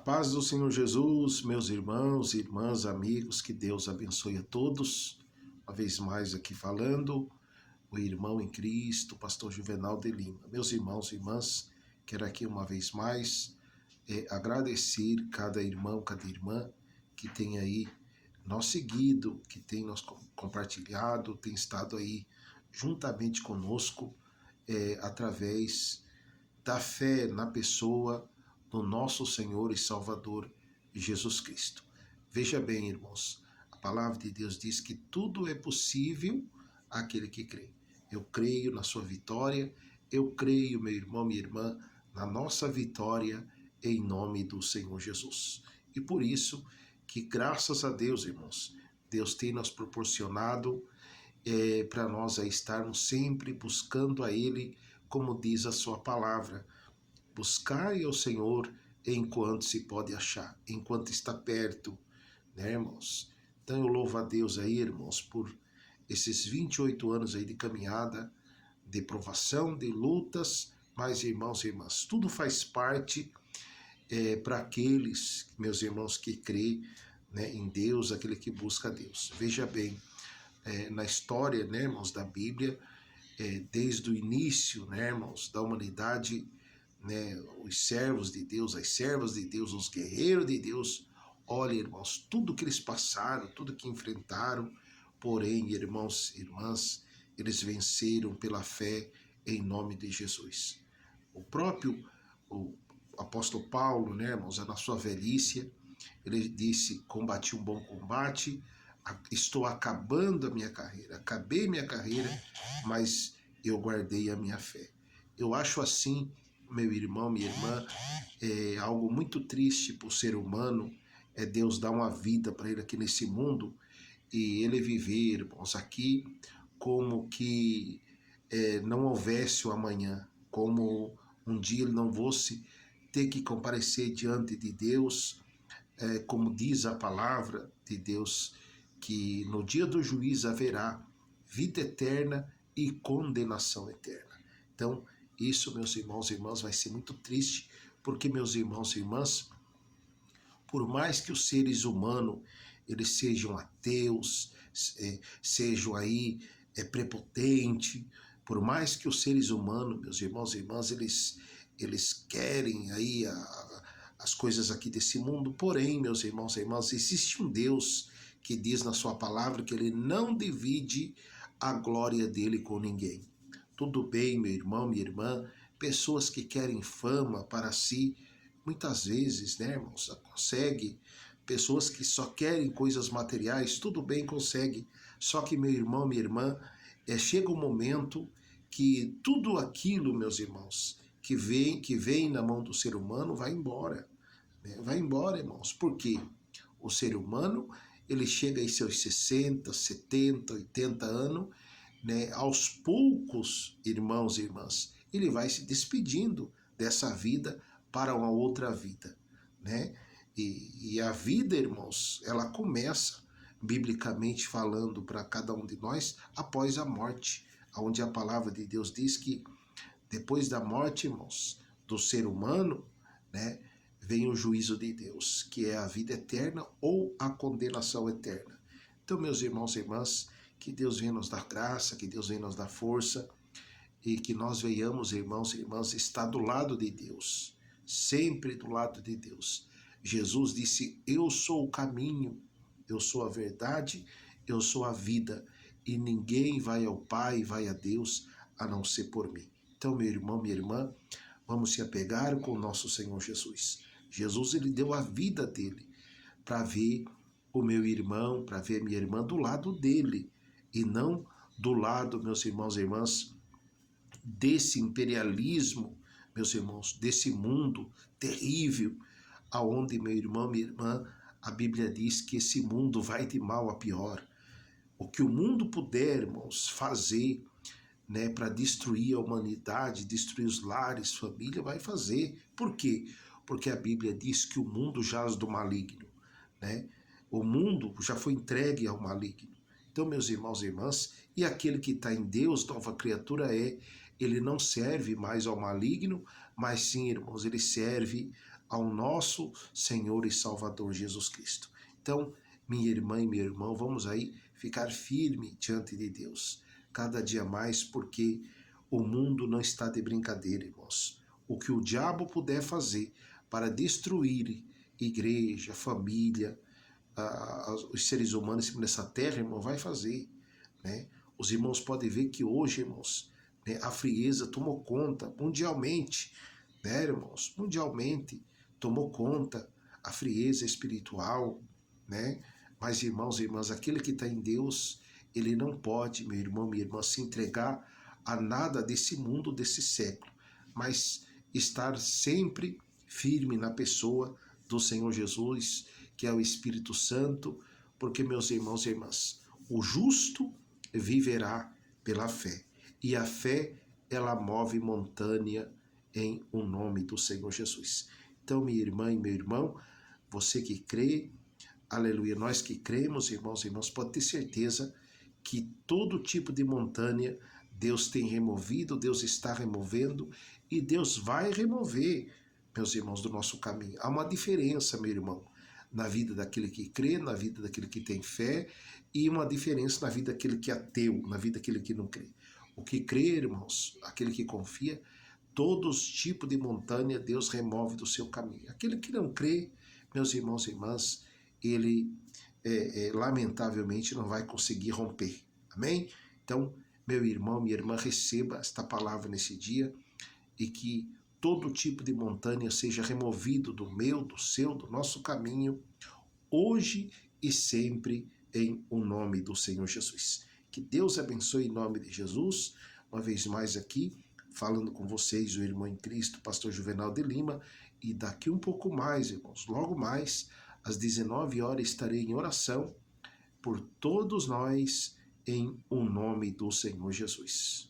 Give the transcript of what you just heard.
paz do Senhor Jesus, meus irmãos, irmãs, amigos, que Deus abençoe a todos. Uma vez mais aqui falando, o irmão em Cristo, pastor Juvenal de Lima. Meus irmãos e irmãs, quero aqui uma vez mais agradecer cada irmão, cada irmã que tem aí nós seguido, que tem nos compartilhado, tem estado aí juntamente conosco através da fé na pessoa do nosso Senhor e Salvador Jesus Cristo. Veja bem, irmãos, a palavra de Deus diz que tudo é possível àquele que crê. Eu creio na sua vitória, eu creio, meu irmão, minha irmã, na nossa vitória em nome do Senhor Jesus. E por isso que, graças a Deus, irmãos, Deus tem nos proporcionado para nós estarmos sempre buscando a Ele, como diz a sua palavra. Buscai ao Senhor enquanto se pode achar, enquanto está perto, né, irmãos? Então eu louvo a Deus aí, irmãos, por esses 28 anos aí de caminhada, de provação, de lutas, mas, irmãos e irmãs, tudo faz parte para aqueles, meus irmãos, que crê, né, em Deus, aquele que busca a Deus. Veja bem, na história, né, irmãos, da Bíblia, desde o início, né, irmãos, da humanidade, né, os servos de Deus, as servas de Deus, os guerreiros de Deus, olha, irmãos, tudo que eles passaram, tudo que enfrentaram, porém, irmãos e irmãs, eles venceram pela fé em nome de Jesus. O apóstolo Paulo, né, irmãos, na sua velhice, ele disse: combati um bom combate, estou acabando a minha carreira, acabei minha carreira, mas eu guardei a minha fé. Eu acho assim, meu irmão, minha irmã, algo muito triste para o ser humano, Deus dar uma vida para ele aqui nesse mundo e ele viver, irmãos, aqui como que não houvesse o amanhã, como um dia ele não fosse ter que comparecer diante de Deus, como diz a palavra de Deus, que no dia do juízo haverá vida eterna e condenação eterna. Então, isso, meus irmãos e irmãs, vai ser muito triste, porque, meus irmãos e irmãs, por mais que os seres humanos eles sejam ateus, sejam aí prepotentes, por mais que os seres humanos, meus irmãos e irmãs, eles querem aí as coisas aqui desse mundo, porém, meus irmãos e irmãs, existe um Deus que diz na sua palavra que ele não divide a glória dele com ninguém. Tudo bem, meu irmão, minha irmã, pessoas que querem fama para si, muitas vezes, né, irmãos, consegue. Pessoas que só querem coisas materiais, tudo bem, consegue. Só que, meu irmão, minha irmã, chega um momento que tudo aquilo, meus irmãos, que vem na mão do ser humano, vai embora. Né? Vai embora, irmãos. Por quê? O ser humano, ele chega em seus 60, 70, 80 anos, né, aos poucos, irmãos e irmãs, ele vai se despedindo dessa vida para uma outra vida, né? E a vida, irmãos, ela começa, biblicamente falando, para cada um de nós, após a morte, onde a palavra de Deus diz que depois da morte, irmãos, do ser humano, né, vem o juízo de Deus, que é a vida eterna ou a condenação eterna. Então, meus irmãos e irmãs, que Deus venha nos dar graça, que Deus venha nos dar força e que nós venhamos, irmãos e irmãs, estar do lado de Deus, sempre do lado de Deus. Jesus disse: eu sou o caminho, eu sou a verdade, eu sou a vida, e ninguém vai ao Pai, vai a Deus, a não ser por mim. Então, meu irmão, minha irmã, vamos se apegar com o nosso Senhor Jesus. Jesus, ele deu a vida dele para ver o meu irmão, para ver a minha irmã do lado dele, e não do lado, meus irmãos e irmãs, desse imperialismo, meus irmãos, desse mundo terrível, aonde, meu irmão, minha irmã, a Bíblia diz que esse mundo vai de mal a pior. O que o mundo puder, irmãos, fazer, né, para destruir a humanidade, destruir os lares, família, vai fazer. Por quê? Porque a Bíblia diz que o mundo jaz do maligno, né? O mundo já foi entregue ao maligno. Então, meus irmãos e irmãs, e aquele que está em Deus, nova criatura ele não serve mais ao maligno, mas sim, irmãos, ele serve ao nosso Senhor e Salvador Jesus Cristo. Então, minha irmã e meu irmão, vamos aí ficar firme diante de Deus, cada dia mais, porque o mundo não está de brincadeira, irmãos. O que o diabo puder fazer para destruir igreja, família, os seres humanos nessa terra, irmão, vai fazer, né? Os irmãos podem ver que hoje, irmãos, né, a frieza tomou conta mundialmente, né, irmãos? Mundialmente tomou conta a frieza espiritual, né? Mas, irmãos e irmãs, aquele que está em Deus, ele não pode, meu irmão, minha irmã, se entregar a nada desse mundo, desse século, mas estar sempre firme na pessoa do Senhor Jesus, que é o Espírito Santo, porque, meus irmãos e irmãs, o justo viverá pela fé, e a fé, ela move montanha em o nome do Senhor Jesus. Então, minha irmã e meu irmão, você que crê, aleluia, nós que cremos, irmãos e irmãs, pode ter certeza que todo tipo de montanha Deus tem removido, Deus está removendo e Deus vai remover, meus irmãos, do nosso caminho. Há uma diferença, meu irmão, na vida daquele que crê, na vida daquele que tem fé, e uma diferença na vida daquele que é ateu, na vida daquele que não crê. O que crê, irmãos, aquele que confia, todos os tipos de montanha Deus remove do seu caminho. Aquele que não crê, meus irmãos e irmãs, ele lamentavelmente não vai conseguir romper. Amém? Então, meu irmão, minha irmã, receba esta palavra nesse dia e que todo tipo de montanha seja removido do meu, do seu, do nosso caminho, hoje e sempre, em o nome do Senhor Jesus. Que Deus abençoe em nome de Jesus. Uma vez mais aqui, falando com vocês, o irmão em Cristo, pastor Juvenal de Lima, e daqui um pouco mais, irmãos, logo mais, às 19 horas, estarei em oração por todos nós, em o nome do Senhor Jesus.